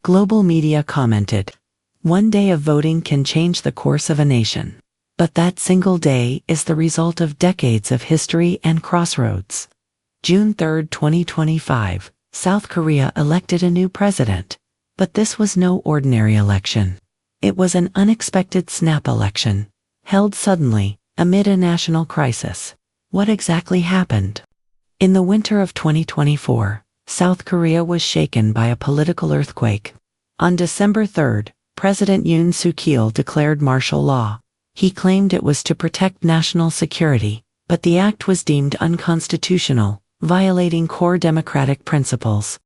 Global media commented, "One day of voting can change the course of a nation. But that single day is the result of decades of history and crossroads." June 3, 2025, South Korea elected a new president. But this was no ordinary election. It was an unexpected snap election, held suddenly, amid a national crisis. What exactly happened? In the winter of 2024, South Korea was shaken by a political earthquake. On December 3, President Yoon declared martial law. He claimed it was to protect national security, but the act was deemed unconstitutional, violating core democratic principles.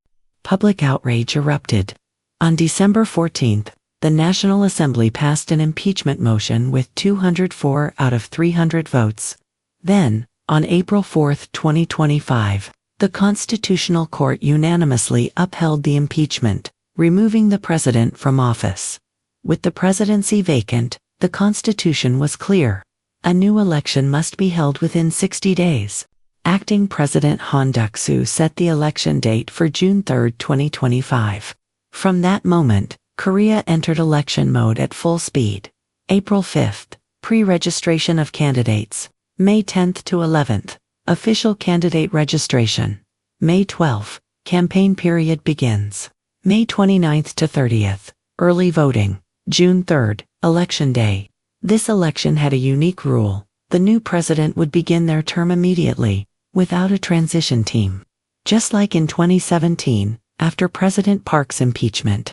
Public outrage erupted. On December 14, the National Assembly passed an impeachment motion with 204 out of 300 votes. Then, on April 4, 2025, the Constitutional Court unanimously upheld the impeachment, removing the president from office. With the presidency vacant, the Constitution was clear. A new election must be held within 60 days. Acting President Han Duck-soo set the election date for June 3, 2025. From that moment, Korea entered election mode at full speed. April 5, pre-registration of candidates. May 10 to 11, official candidate registration. May 12, campaign period begins. May 29 to 30, early voting. June 3, election day. This election had a unique rule. The new president would begin their term immediately, without a transition team. Just like in 2017, after President Park's impeachment.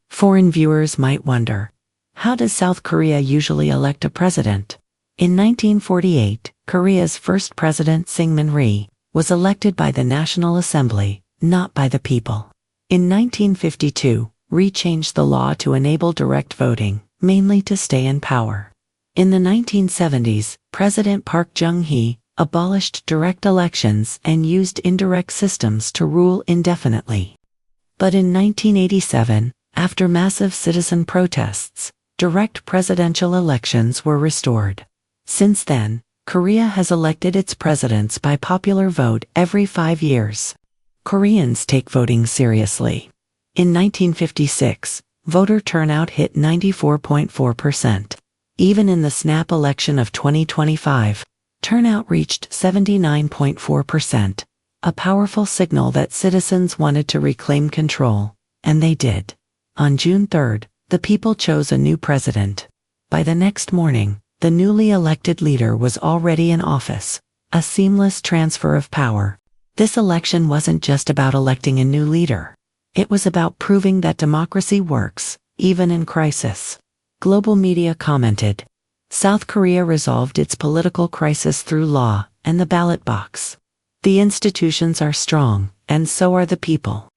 Foreign viewers might wonder, how does South Korea usually elect a president? In 1948, Korea's first president Syngman Rhee was elected by the National Assembly, not by the people. In 1952, Rhee changed the law to enable direct voting, mainly to stay in power. In the 1970s, President Park Chung-hee abolished direct elections and used indirect systems to rule indefinitely. But in 1987, after massive citizen protests, direct presidential elections were restored. Since then, Korea has elected its presidents by popular vote every 5 years. Koreans take voting seriously. In 1956, voter turnout hit 94.4%. Even in the snap election of 2025, turnout reached 79.4%, a powerful signal that citizens wanted to reclaim control, and they did. On June 3, the people chose a new president. By the next morning, the newly elected leader was already in office, a seamless transfer of power. This election wasn't just about electing a new leader. It was about proving that democracy works, even in crisis. Global media commented, "South Korea resolved its political crisis through law and the ballot box. The institutions are strong, and so are the people.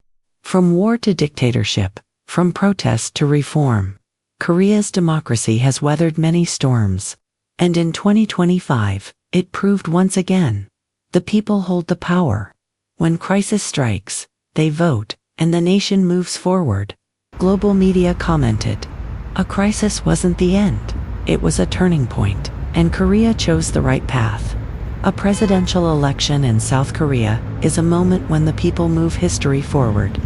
From war to dictatorship, from protest to reform, Korea's democracy has weathered many storms. And in 2025, it proved once again, the people hold the power. When crisis strikes, they vote, and the nation moves forward." Global media commented, "A crisis wasn't the end. It was a turning point, and Korea chose the right path." A presidential election in South Korea is a moment when the people move history forward.